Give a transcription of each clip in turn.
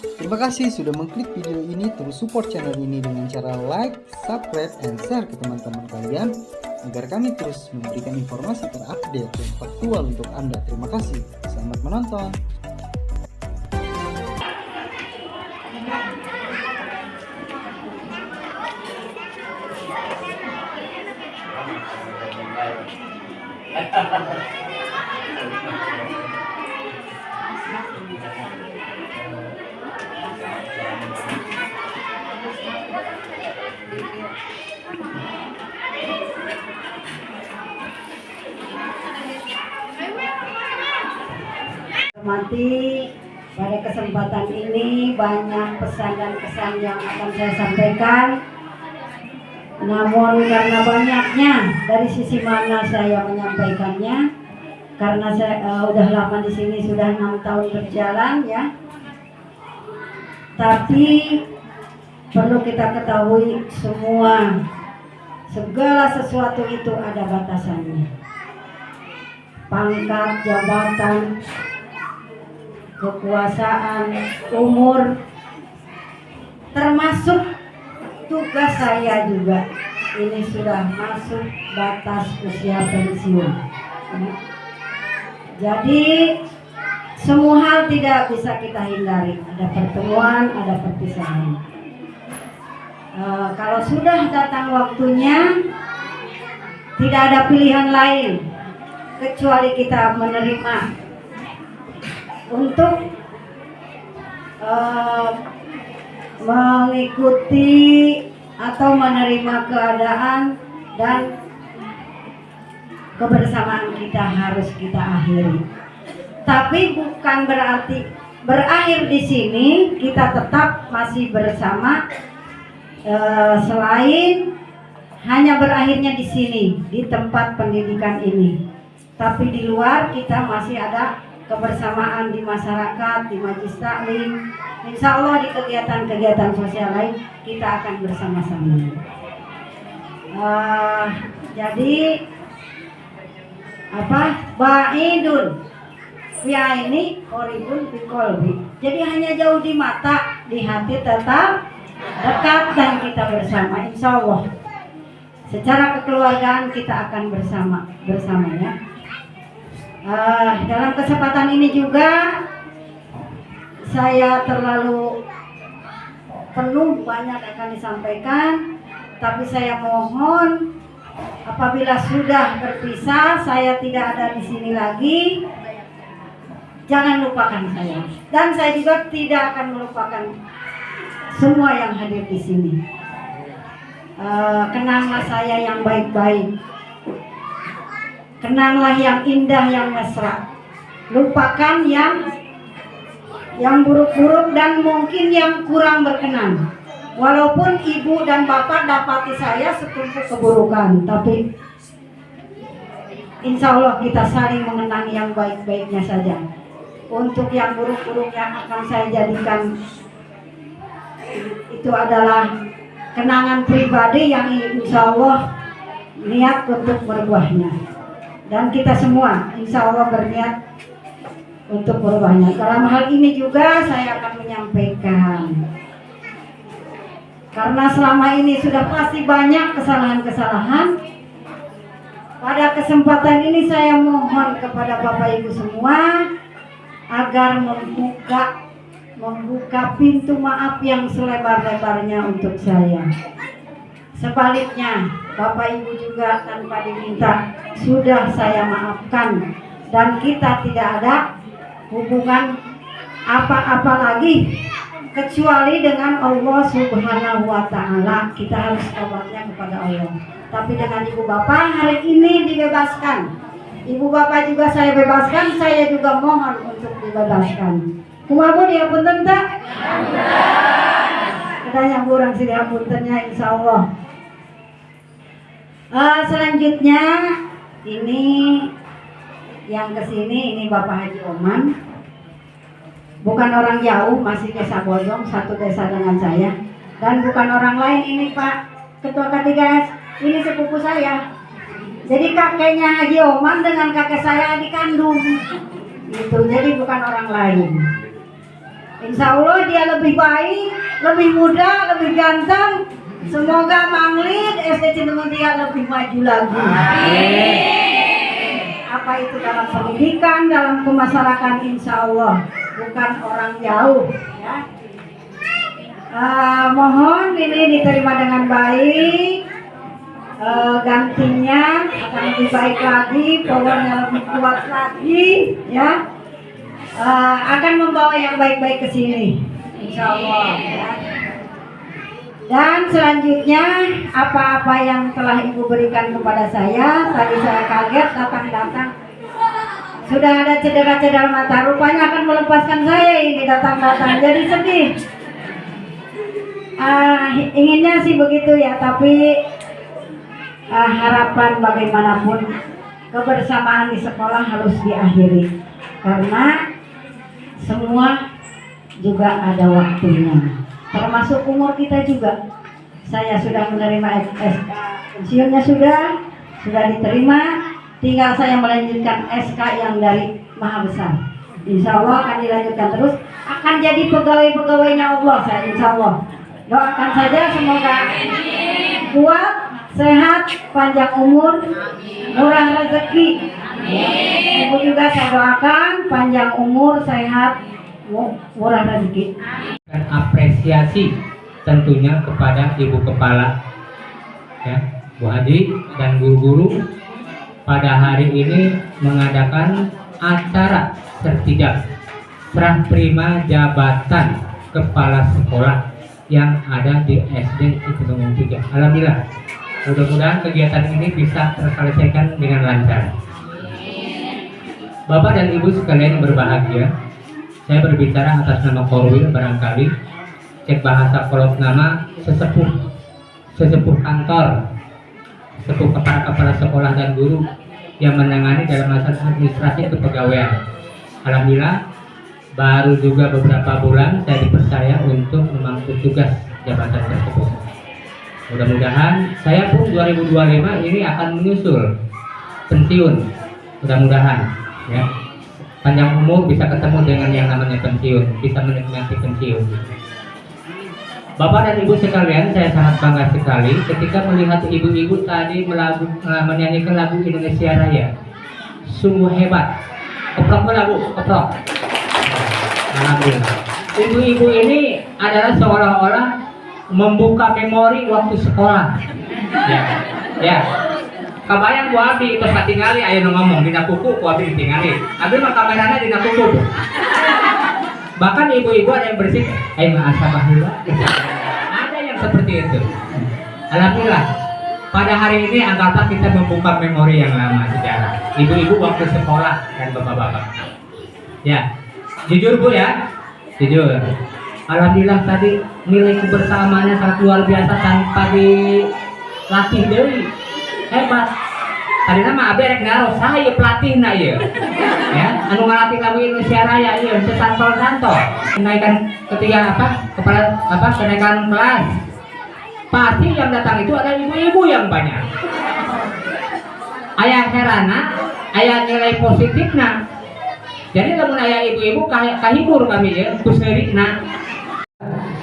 Terima kasih sudah mengklik video ini. Terus support channel ini dengan cara like, subscribe, dan share ke teman-teman kalian agar kami terus memberikan informasi terupdate dan faktual untuk Anda. Terima kasih. Selamat menonton. Hormati, pada kesempatan ini banyak pesan dan kesan yang akan saya sampaikan. Namun karena banyaknya dari sisi mana saya menyampaikannya, karena saya udah lama di sini, sudah 6 tahun berjalan ya. Tapi perlu kita ketahui semua, segala sesuatu itu ada batasannya. Pangkat, jabatan, kekuasaan, umur, termasuk tugas saya juga. Ini sudah masuk batas usia pensiun. Jadi semua hal tidak bisa kita hindari. Ada pertemuan, ada perpisahan. Kalau sudah datang waktunya, tidak ada pilihan lain kecuali kita menerima untuk mengikuti atau menerima keadaan, dan kebersamaan kita harus kita akhiri. Tapi bukan berarti berakhir di sini, kita tetap masih bersama. Selain hanya berakhirnya di sini, di tempat pendidikan ini, tapi di luar kita masih ada kebersamaan di masyarakat, di majelis taklim. Insya Allah di kegiatan-kegiatan sosial lain kita akan bersama-sama. Jadi ba'idun fi aini qoribun fi qalbi. Jadi hanya jauh di mata, di hati tetap dekat dan kita bersama. Insya Allah secara kekeluargaan kita akan bersama ya. Dalam kesempatan ini juga saya terlalu penuh, banyak akan disampaikan, tapi saya mohon apabila sudah berpisah, saya tidak ada di sini lagi, jangan lupakan saya, dan saya juga tidak akan melupakan semua yang hadir di sini. Kenanglah saya yang baik-baik, kenanglah yang indah, yang mesra. Lupakan yang buruk-buruk dan mungkin yang kurang berkenan. Walaupun ibu dan bapak dapati saya setumpuk keburukan, tapi insya Allah kita saling mengenang yang baik-baiknya saja. Untuk yang buruk-buruknya akan saya jadikan itu adalah kenangan pribadi yang insya Allah niat untuk berbuahnya. Dan kita semua insya Allah berniat untuk berubahnya. Dalam hal ini juga saya akan menyampaikan, karena selama ini sudah pasti banyak kesalahan-kesalahan. Pada kesempatan ini saya mohon kepada Bapak Ibu semua agar membuka pintu maaf yang selebar-lebarnya untuk saya. Sebaliknya, Bapak Ibu juga tanpa diminta sudah saya maafkan, dan kita tidak ada hubungan apa-apa lagi kecuali dengan Allah Subhanahu wa Ta'ala. Kita harus tobatnya kepada Allah. Tapi dengan ibu bapak hari ini dibebaskan, ibu bapak juga saya bebaskan, saya juga mohon untuk dibebaskan. Kumaha dia pun tak? Katanya kurang sih dia puntennya, insya Allah. Selanjutnya ini yang kesini ini Bapak Haji Oman, bukan orang jauh, masih desa Bojong, satu desa dengan saya, dan bukan orang lain ini Pak Ketua K3S, ini sepupu saya. Jadi kakeknya Haji Oman dengan kakek saya adik kandung, gitu. Jadi bukan orang lain. Insya Allah dia lebih baik, lebih muda, lebih ganteng. Semoga Manglid SD Cindemutia lebih maju lagi. Apa itu dalam pendidikan, dalam kemasyarakatan, insya Allah bukan orang jauh. Ya. Mohon ini diterima dengan baik. Gantinya akan lebih baik lagi, powernya lebih kuat lagi, ya. Akan membawa yang baik-baik ke sini, insya Allah. Ya. Dan selanjutnya apa-apa yang telah Ibu berikan kepada saya, tadi saya kaget datang-datang sudah ada cedera-cedera mata, rupanya akan melepaskan saya ini datang-datang, jadi sedih. Inginnya sih begitu ya, tapi harapan bagaimanapun kebersamaan di sekolah harus diakhiri karena semua juga ada waktunya, termasuk umur kita juga. Saya sudah menerima SK pensiunnya, sudah diterima, tinggal saya melanjutkan SK yang dari Maha Besar. Insya Allah akan dilanjutkan terus, akan jadi pegawai-pegawainya Allah saya, insya Allah. Doakan saja semoga kuat, sehat, panjang umur, murah rezeki. Ibu juga saya doakan panjang umur, sehat, murah rezeki. Dan apresiasi tentunya kepada Ibu Kepala, ya, Bu Haji dan guru-guru pada hari ini mengadakan acara serah terima jabatan kepala sekolah yang ada di SD Cipinang 3. Alhamdulillah, mudah-mudahan kegiatan ini bisa terselesaikan dengan lancar. Bapak dan Ibu sekalian berbahagia, saya berbicara atas nama Korwil barangkali, cek bahasa kolot nama sesepuh kantor, sesepuh kepala sekolah dan guru yang menangani dalam masalah administrasi kepegawaian. Alhamdulillah, baru juga beberapa bulan saya dipercaya untuk memangku tugas jabatan tersebut. Mudah-mudahan saya pun 2025 ini akan menyusul pensiun. Mudah-mudahan ya, panjang umur bisa ketemu dengan yang namanya pensiun, bisa menikmati pensiun. Bapak dan Ibu sekalian, saya sangat bangga sekali ketika melihat ibu-ibu tadi menyanyikan lagu Indonesia Raya. Sungguh hebat. Keprok lagu, keprok. Alhamdulillah. Ibu-ibu ini adalah seolah-olah membuka memori waktu sekolah. Ya. Kabayang ku abdi terus katingali aya nu ngomong dina kuku ku abdi ditingali. Abdi mah kamerana dina kuku. Bahkan ibu-ibu ada yang bersih, asa baheula. Ada yang seperti itu. Alhamdulillah. Pada hari ini anggaplah kita membuka memori yang lama sejarah. Ibu-ibu waktu sekolah dan bapak-bapak. Ya. Jujur Bu ya, jujur. Alhamdulillah tadi nilai kebersamaannya sangat luar biasa tanpa dilatih deui. Hebat. Tadi nama abdi rek ngaro saya pelatihna ieu. Ya, anu ngalatih lagu Indonesia Raya ieu santol-santol. Kenaikan ketiga kenaikan kelas. Pasti yang datang itu ada ibu-ibu yang banyak. Aya herana, aya nilai positifna. Jadi lamun aya ibu-ibu kahibur kami ya, kuseurina.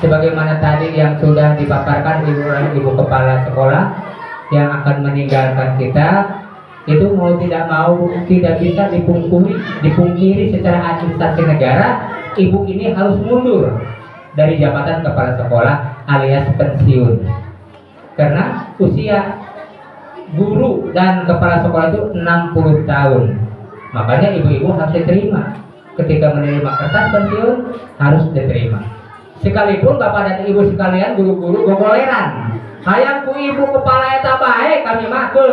Sebagaimana tadi yang sudah dipaparkan ibu kepala sekolah yang akan meninggalkan kita, itu mau tidak bisa dipungkiri secara administrasi negara, ibu ini harus mundur dari jabatan kepala sekolah alias pensiun. Karena usia guru dan kepala sekolah itu 60 tahun. Makanya ibu-ibu harus diterima. Ketika menerima kertas pensiun harus diterima. Sekalipun bapak dan ibu sekalian guru-guru gogoleran. Hayang ku ibu kepala eta bae kami mah ke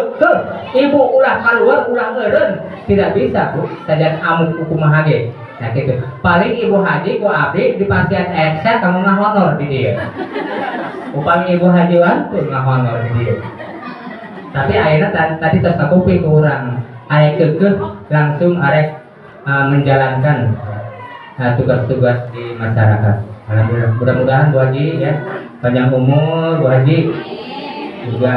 ibu ulah keluar ulah eureun. Tidak bisa Bu, sajan amuk kumaha ge. Nah gitu. Paling ibu haji ku abdi di pasien eksa kamu ngahonor di dieu. Upami ibu hajiwan tuh ngahonor di dieu. Tapi akhirnya tadi tos kuping kurang. Arek kekeh langsung arek menjalankan tugas-tugas di masyarakat. Alhamdulillah. Mudah-mudahan Bu Haji ya panjang umur Bu Haji, juga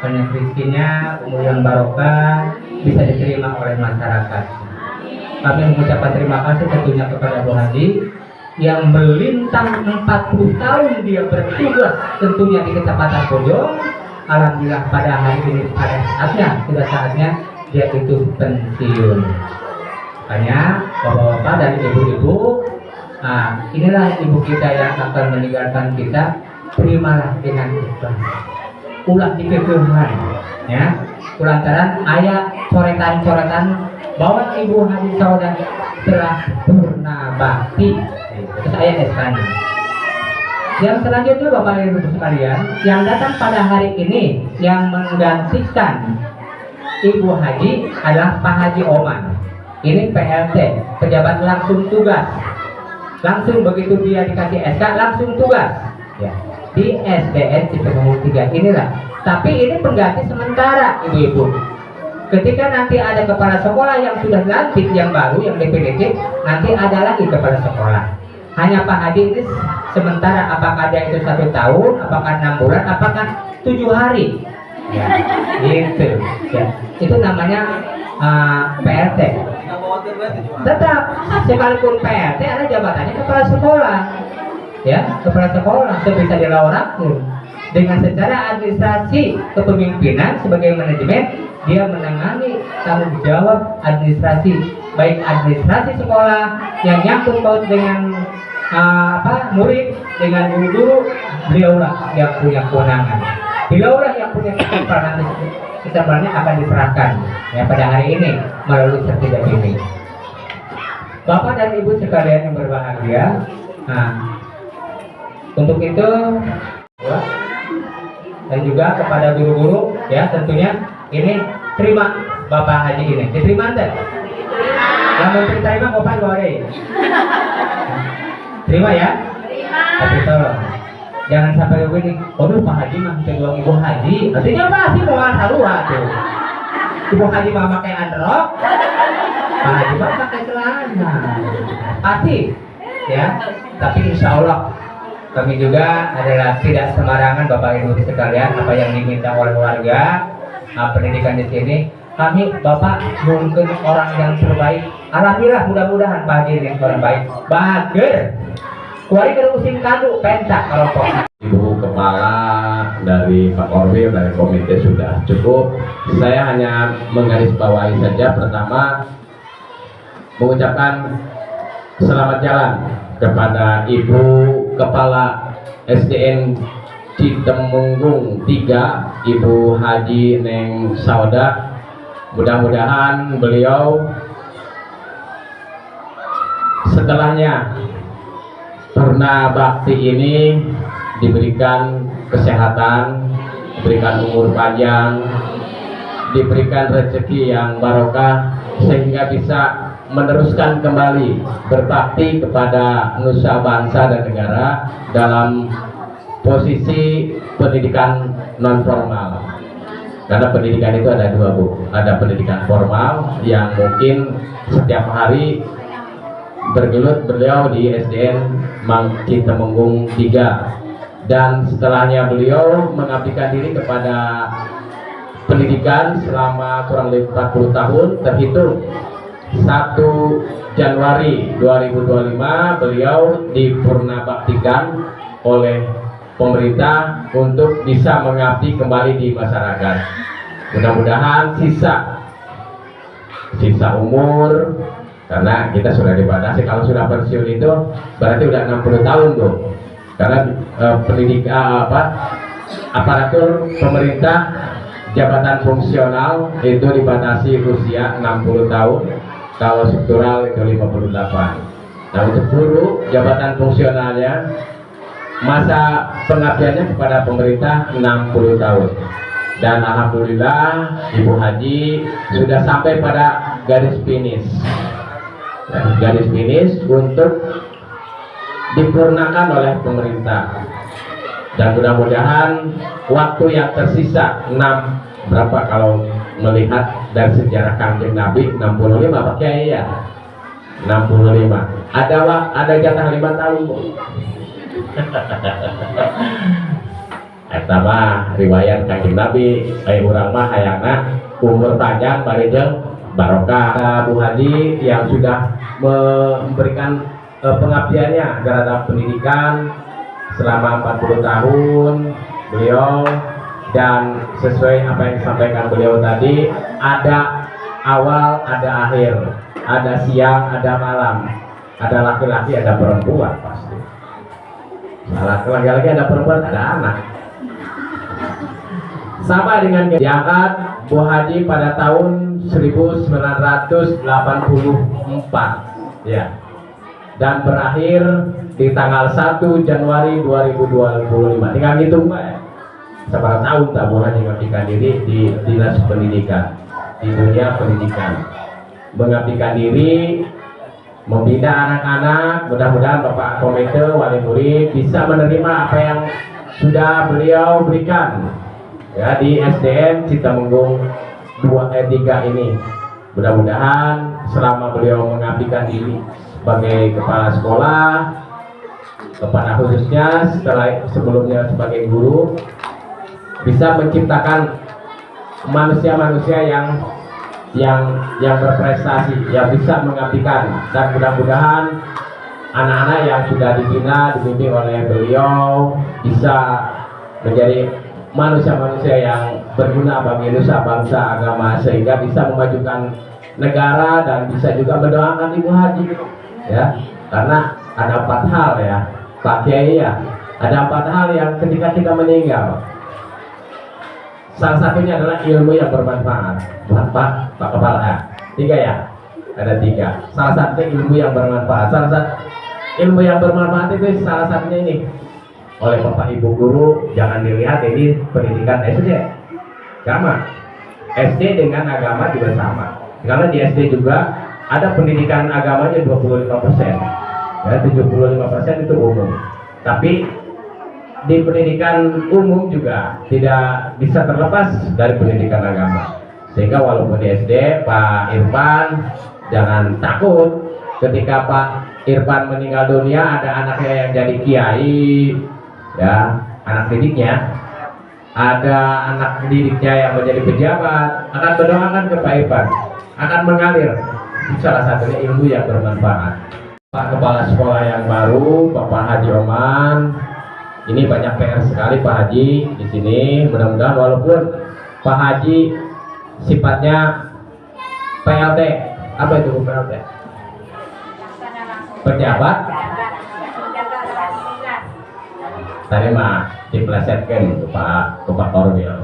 banyak rezekinya, umur yang barokah, bisa diterima oleh masyarakat. Kami mengucapkan terima kasih tentunya kepada Bu Haji yang melintang 40 tahun dia bertugas tentunya di Kecamatan Bojong. Alhamdulillah pada hari ini pada saatnya dia itu pensiun. Makanya bapak-bapak dan ibu-ibu, inilah ibu kita yang akan meninggalkan kita. Terimalah dengan ikhlas, ulah dikekehan ya, kulantaran ayat coretan-coretan bahwa Ibu Haji Saudah telah purna bakti. Terus ayat sekarang. Yang selanjutnya Bapak Ibu sekalian, yang datang pada hari ini yang menggantikan Ibu Haji adalah Pak Haji Oman. Ini PLT, pejabat langsung tugas. Langsung begitu dia dikasih SK langsung tugas. Ya. Di SDN Cipemunggung 3 inilah. Tapi ini pengganti sementara ibu-ibu. Ketika nanti ada kepala sekolah yang sudah dilantik yang baru yang definitif, nanti ada lagi kepala sekolah. Hanya Pak Haji ini sementara, apakah dia itu 1 tahun, apakah 6 bulan, apakah 7 hari. Ya, gitu. Ya. Itu namanya PLT. Tetap sekalipun PLT ada jabatannya kepala sekolah. Ya, kepala sekolah bisa dilaurakan dengan secara administrasi kepemimpinan sebagai manajemen, dia menangani tanggung jawab administrasi, baik administrasi sekolah yang nyangkut paut dengan murid, dengan guru-guru, beliaulah yang punya kewenangan, beliaulah yang punya kesempatannya akan diserahkan ya pada hari ini melalui sertifikat ini. Bapak dan Ibu sekalian yang berbahagia, untuk itu dan juga kepada guru-guru ya tentunya ini terima Bapak Haji ini. Diterima enggak? Yang terima Bapak Lore. Terima ya? Terima. Tapi tolong jangan sampai begini. Aduh Pak Haji mah kedua Ibu Haji. Artinya pasti mau sarua tuh. Ibu Haji mah pakai androk. Pak Haji mah pakai celana. Pasti ya. Tapi insya Allah kami juga adalah tidak sembarangan Bapak Ibu sekalian apa yang diminta oleh warga pendidikan di sini. Kami Bapak mungkin orang yang terbaik. Alhamdulillah mudah-mudahan Pak Haji ini orang baik. Bager. Kuari ke using kadu pentak kalau kok. Ibu Kepala dari Pak Korwil dari komite sudah cukup. Saya hanya menggarisbawahi saja pertama mengucapkan selamat jalan kepada Ibu Kepala SDN Cipemunggung 3 Ibu Haji Neng Saudah. Mudah-mudahan beliau setelahnya purna bakti ini diberikan kesehatan, diberikan umur panjang, diberikan rezeki yang barokah sehingga bisa meneruskan kembali berbakti kepada nusa bangsa dan negara dalam posisi pendidikan non formal. Karena pendidikan itu ada dua, Bu. Ada pendidikan formal yang mungkin setiap hari bergelut beliau di SDN Cipemunggung 3, dan setelahnya beliau mengabdikan diri kepada pendidikan selama kurang lebih 40 tahun terhitung 1 Januari 2025 beliau dipurnabaktikan oleh pemerintah untuk bisa mengabdi kembali di masyarakat. Mudah-mudahan sisa umur, karena kita sudah dibatasi kalau sudah pensiun itu berarti udah 60 tahun tuh. Karena pendidikan aparatur pemerintah jabatan fungsional itu dibatasi usia 60 tahun, kalau struktural itu 58. Nah untuk guru jabatan fungsionalnya masa pengabdiannya kepada pemerintah 60 tahun. Dan alhamdulillah Ibu Haji sudah sampai pada garis finish. Garis finish untuk dipurnakan oleh pemerintah. Dan mudah-mudahan waktu yang tersisa berapa kalau melihat dari sejarah Kanjeng Nabi 65 Pak Kiai ya. 65. Ada jatah 5 tahun, Bu. Eta mah riwayat Kanjeng Nabi, urang mah hayangna umur panjang barijeng barokah. Bu Haji yang sudah memberikan pengabdiannya terhadap pendidikan selama 40 tahun beliau, dan sesuai apa yang disampaikan beliau tadi, ada awal, ada akhir, ada siang, ada malam, ada laki-laki, ada perempuan pasti. Laki-laki ada perempuan, ada anak. Sama dengan diangkat Bu Haji pada tahun 1984 ya, dan berakhir di tanggal 1 Januari 2025. Tinggal hitung Pak ya, seberapa tahun tak Bu Haji mengabdikan diri di Dinas Pendidikan, di dunia pendidikan, mengabdikan diri, membina anak-anak. Mudah-mudahan Bapak Komite Wali Murid bisa menerima apa yang sudah beliau berikan ya di SDN Citemenggung 3 ini. Mudah-mudahan selama beliau mengabdikan diri sebagai kepala sekolah, kepada khususnya sebelumnya sebagai guru, bisa menciptakan manusia-manusia yang berprestasi, yang bisa mengabdikan, dan mudah-mudahan anak-anak yang sudah dibina dibimbing oleh beliau bisa menjadi manusia-manusia yang berguna bagi nusa bangsa agama, sehingga bisa memajukan negara dan bisa juga mendoakan Ibu Haji ya, karena ada 4 hal ya Pak Kiai ya, ada 4 hal yang ketika kita meninggal, salah satunya adalah ilmu yang bermanfaat. Pak Kepala 3 ya, ada 3. Salah satunya ilmu yang bermanfaat. Salah satu ilmu yang bermanfaat itu salah satunya ini oleh Bapak Ibu guru, jangan dilihat ini pendidikan SD sama, SD dengan agama juga sama, karena di SD juga ada pendidikan agamanya 25% ya, 75% itu umum, tapi di pendidikan umum juga tidak bisa terlepas dari pendidikan agama. Sehingga walaupun di SD Pak Irfan jangan takut ketika Pak Irfan meninggal dunia, ada anaknya yang jadi kiai ya, anak didiknya, ada anak didiknya yang menjadi pejabat, akan berdoakan ke Pak Irfan, akan mengalir. Salah satunya ilmu yang bermanfaat. Pak Kepala Sekolah yang baru, Bapak Haji Oman, ini banyak PR sekali Pak Haji di sini. Mudah-mudahan walaupun Pak Haji sifatnya PLT, apa itu PLT? Pejabat. Tadi mah diplesetkan ke Pak Korwil.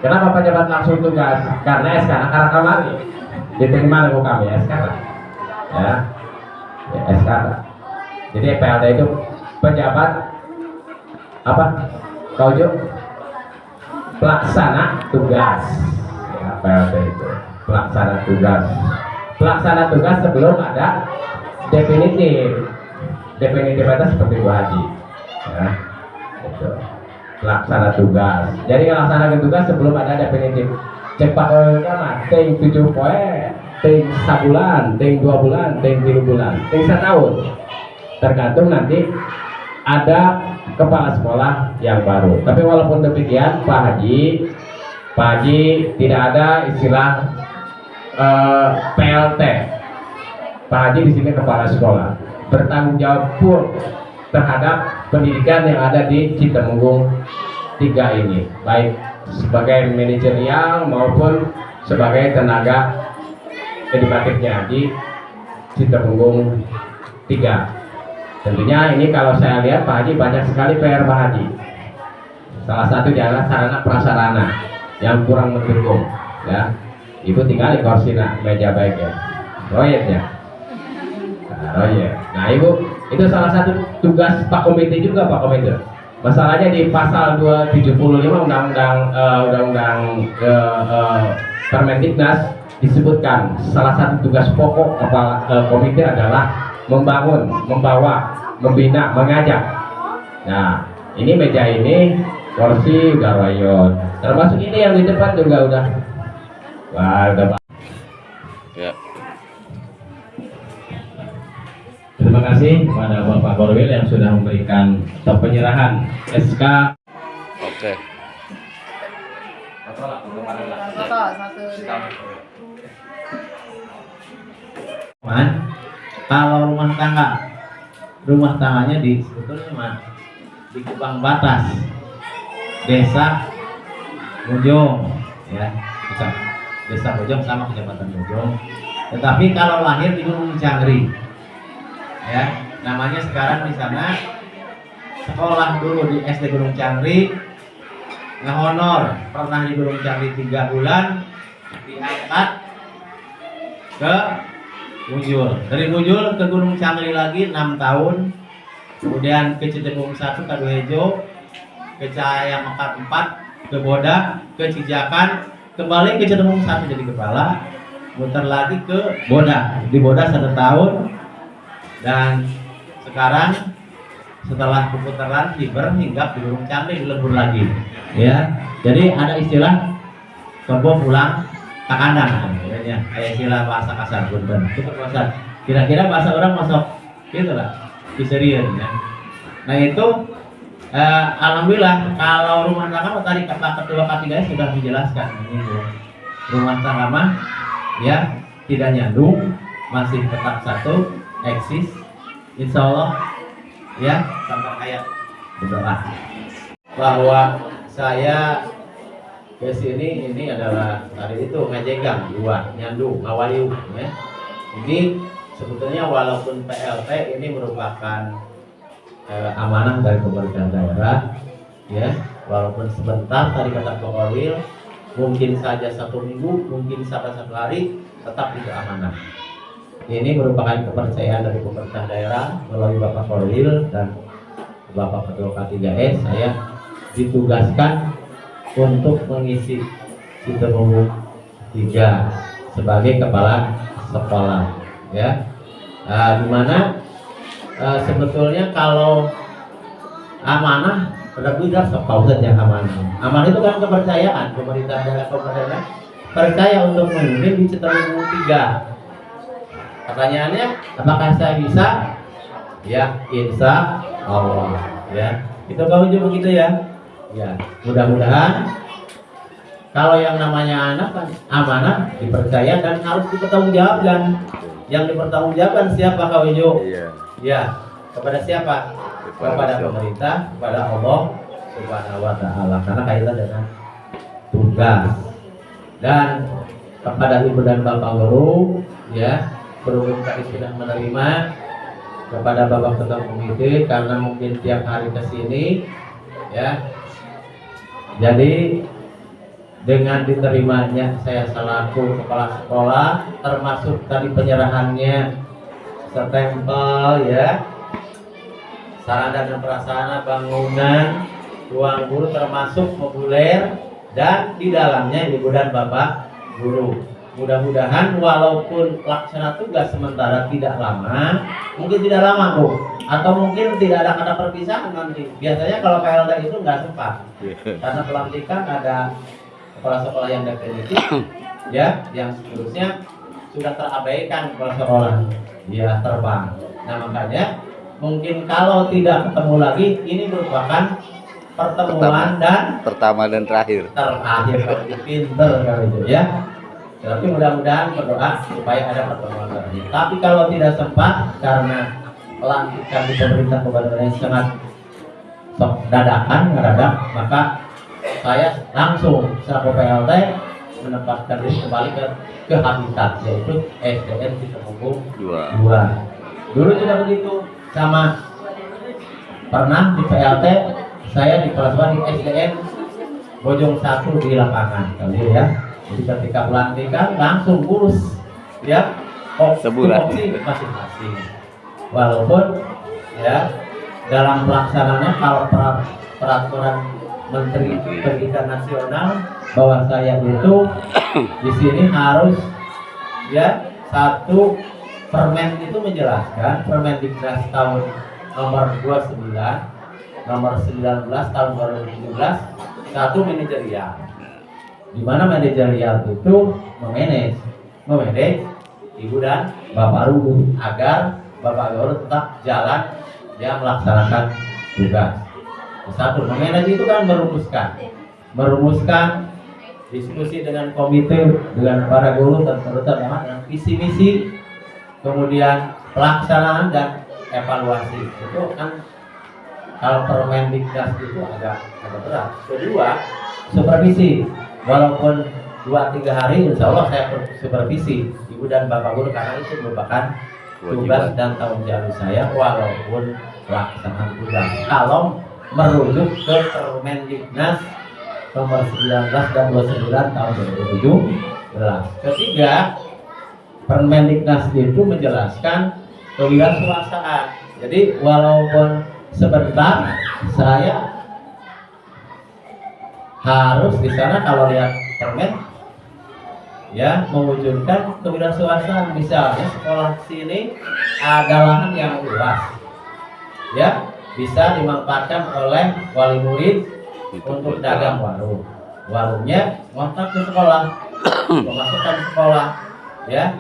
Kenapa pejabat langsung tugas? Karena SK karena kemari diterima oleh kami SK ya, SK. Jadi PLT itu pejabat apa? Kaujo pelaksana tugas ya, PLT itu pelaksana tugas. Pelaksana tugas sebelum ada definitif. Definitif itu seperti Bu Haji ya, gitu. Pelaksana tugas. Jadi pelaksana tugas sebelum ada definitif. Cepat kan ting 7 poe, ting sabulan, ting 2 bulan, ting 3 bulan, ting 1 tahun. Tergantung nanti ada kepala sekolah yang baru. Tapi walaupun demikian Pak Haji tidak ada istilah PLT. Pak Haji di sini kepala sekolah, bertanggung jawab full terhadap pendidikan yang ada di Citemenggung 3 ini, baik sebagai manajerial maupun sebagai tenaga edukatifnya di Citemenggung 3. Tentunya ini kalau saya lihat Pak Haji banyak sekali PR Pak Haji. Salah satu adalah sarana prasarana yang kurang mendukung ya. Ibu tinggal di kursi meja baik ya, royet ya. Nah Ibu, itu salah satu tugas Pak Komite juga Pak Komite. Masalahnya di pasal 275 Undang-Undang Permendiknas disebutkan salah satu tugas pokok kepala komite adalah membangun, membawa, membina, mengajak. Nah ini meja ini kursi udah royot, termasuk ini yang di depan juga udah. Wah udah. Ya. Terima kasih kepada Bapak Korwil yang sudah memberikan penyerahan SK. Oke. Kalau rumah tangganya sebetulnya mah di Kubang Batas, Desa Bojong, ya, Desa Bojong sama Kecamatan Bojong. Tetapi kalau lahir di Gunung Cangri, ya, namanya sekarang di sana sekolah dulu di SD Gunung Cangri, ngehonor, pernah di Gunung Cangri 3 bulan, diangkat ke Bujul, dari Bujul ke Gunung Cangri lagi 6 tahun, kemudian ke Citepung 1, Kaduhejo, ke Cahaya Mekar 4, ke Boda, ke Cijakan, kembali ke Citepung 1 jadi kepala, muter lagi ke Boda, di Boda 1 tahun, dan sekarang setelah keputaran liber hinggap di Gunung Cangri dilebur lagi, ya. Jadi ada istilah kebo pulang tak kandang, ya, kayak istilah bahasa kasar punten. Kira-kira bahasa orang masuk itulah diserian, ya. Nah itu alhamdulillah kalau rumah tangga tadi kata kedua ketiga sudah menjelaskan ini rumah tangga mah ya tidak nyandung, masih tetap satu, eksis, insya Allah ya, sampai kayak berdoa bahwa saya ke sini ini adalah tadi itu ngajegang dua nyandu ngawayu, ya. Ini sebetulnya walaupun PLT ini merupakan amanah dari pemerintah daerah, ya, walaupun sebentar tadi kata Pak Korwil, mungkin saja 1 minggu, mungkin sampai 1 hari, tetap itu amanah. Ini merupakan kepercayaan dari pemerintah daerah melalui Bapak Korwil dan Bapak Ketua K3S. Saya ditugaskan untuk mengisi Citepung 3 sebagai kepala sekolah, ya. Dimana sebetulnya kalau amanah pada bidang sekolah saja amanah. Amanah itu kan kepercayaan pemerintah daerah, percaya untuk memimpin di Citepung 3. Pertanyaannya, apakah saya bisa? Ya, insya Allah, ya. Itu kau juga begitu, ya. Ya, mudah-mudahan kalau yang namanya anak kan amanah dipercaya dan harus dipertanggungjawabkan. Yang dipertanggungjawabkan siapa Kak Wijo? Iya. Ya, kepada siapa? Kepada pemerintah, kepada Allah Subhanahu wa taala, karena kaitan dengan tugas. Dan kepada ibu dan bapak guru, ya, berhubung tadi sudah menerima, kepada bapak ketua komite karena mungkin tiap hari ke sini, ya. Jadi dengan diterimanya saya selaku kepala sekolah, termasuk tadi penyerahannya stempel, ya, sarana dan prasarana bangunan, ruang guru termasuk moduler, dan di dalamnya ibu dan bapak guru. Mudah-mudahan walaupun laksana tugas sementara tidak lama, mungkin tidak lama Bu, atau mungkin tidak ada kata perpisahan nanti. Biasanya kalau PLT itu nggak sempat, karena pelantikan ada kepala sekolah yang definitif, ya, yang seterusnya sudah terabaikan kepala sekolah, dia terbang. Nah makanya mungkin kalau tidak ketemu lagi, ini merupakan pertemuan pertama dan terakhir pinter kali itu, ya. Tapi mudah-mudahan berdoa supaya ada pertemuan lagi. Tapi kalau tidak sempat karena pelantikan di pemerintah kabupaten yang sangat dadakan, maka saya langsung selaku PLT menempatkan diri kembali ke habitat, yaitu SDN Citepung 2. Dulu juga begitu, sama pernah di PLT saya di kelas di SDN Bojong 1 di lapangan kali, ya. Jadi ketika pelantikan langsung kurus, ya, sebulan masing-masing. Walaupun ya dalam pelaksanaannya kalau peraturan Menteri Pendidikan Nasional bahwa saya itu di sini harus, ya, satu Permen itu menjelaskan, Permendiknas tahun nomor 29, nomor 19 tahun 2017, satu manajerial. Di mana manajerial itu memanage ibu dan bapak guru agar bapak guru tetap jalan, ya, melaksanakan tugas. Satu, memanage itu kan merumuskan diskusi dengan komite, dengan para guru, dan terutama dengan visi misi, kemudian pelaksanaan dan evaluasi itu kan kalau Permendiknas itu agak berat. Kedua, supervisi. Walaupun 2-3 hari insya Allah saya supervisi Ibu dan Bapak Guru karena itu merupakan tugas dan tanggung jawab saya walaupun pelaksanaan tugas. Kalau merujuk ke Permendiknas nomor 19 dan 29 tahun 2017. Ketiga, Permendiknas itu menjelaskan kewirausahaan. Jadi walaupun sebentar saya harus di sana kalau lihat permen ya mewujudkan kewirausahaan. Misalnya sekolah sini ada lahan yang luas ya bisa dimanfaatkan oleh wali murid untuk dagang warung. Warungnya ngontrak ke sekolah, memasukkan sekolah ya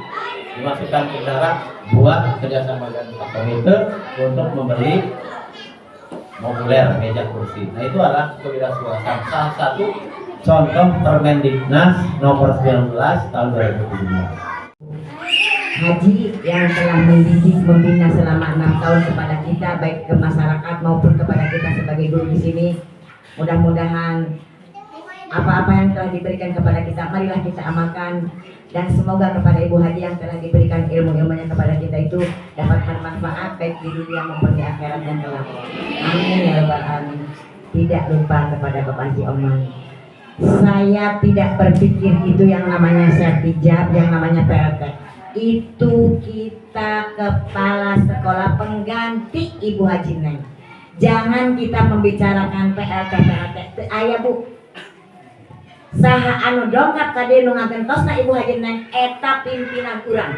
dimasukkan ke darat buat kerjasama dengan komite untuk membeli moduler meja kursi. Nah itu adalah kewirausahaan. Salah satu contoh Permendiknas nomor 19 tahun 2017. Haji yang telah mendidik membina selama 6 tahun kepada kita baik ke masyarakat maupun kepada kita sebagai guru di sini. Mudah-mudahan apa-apa yang telah diberikan kepada kita marilah kita amalkan dan semoga kepada Ibu Haji yang telah diberikan ilmu-ilmunya kepada kita itu dapat bermanfaat baik di dunia maupun di akhirat dan kelak. Amin ya rabbal alamin. Tidak lupa kepada Bapak Haji Oman. Saya tidak berpikir itu yang namanya sertijab, yang namanya PLT. Itu kita kepala sekolah pengganti Ibu Haji Neng. Jangan kita membicarakan PLT. Ayah Bu, saha anu dongkap tadi nu ngagentosna Ibu Haji Neng eta pimpinan urang.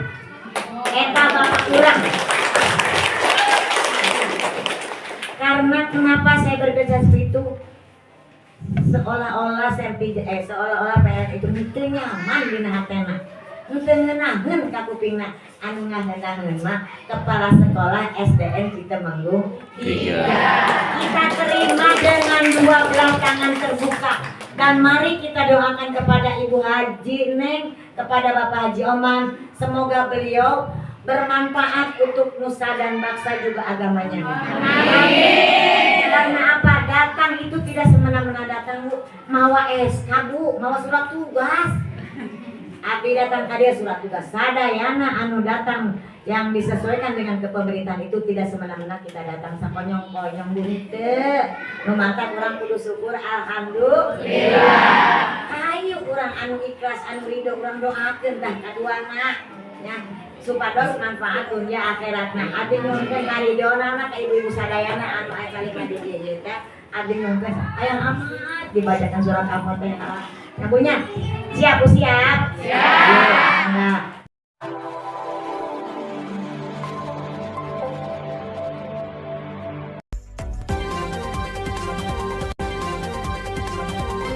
Eta bapak urang. Karena kenapa saya berbicara seperti itu? Seolah-olah seolah-olah PLT itu mikir nyaman dina hatena. Henteu ngeunaheun ka kupingna. Anu ngahendaheun mah kepala sekolah SDN kita Manggung 3. Kita terima dengan 2 belah tangan terbuka. Dan mari kita doakan kepada Ibu Haji Neng, kepada Bapak Haji Oman, semoga beliau bermanfaat untuk nusa dan bangsa juga agamanya. Amin. Karena apa? Datang itu tidak semena-mena datang Bu, mawa SK Bu, mawa surat tugas. Abdi datang ke dia surat tugas sadayana anu datang yang disesuaikan dengan kepemerintahan itu tidak semena-mena kita datang sakonyong-konyong teu. Nu mantap urang kudu syukur alhamdulillah. Ayo urang anu ikhlas anu ridho urang doakeun tah kaduana nya supados manfaat dunia akhiratna. Abdi nyuhunkeun karidona ka ibu-ibu sadayana anu aya kali ka dieu ieu teh. Abdi nyuhunkeun hayang amat dibacakan surat Al-Fatihah. Yang punya siap Bu siap? Siap. Nah,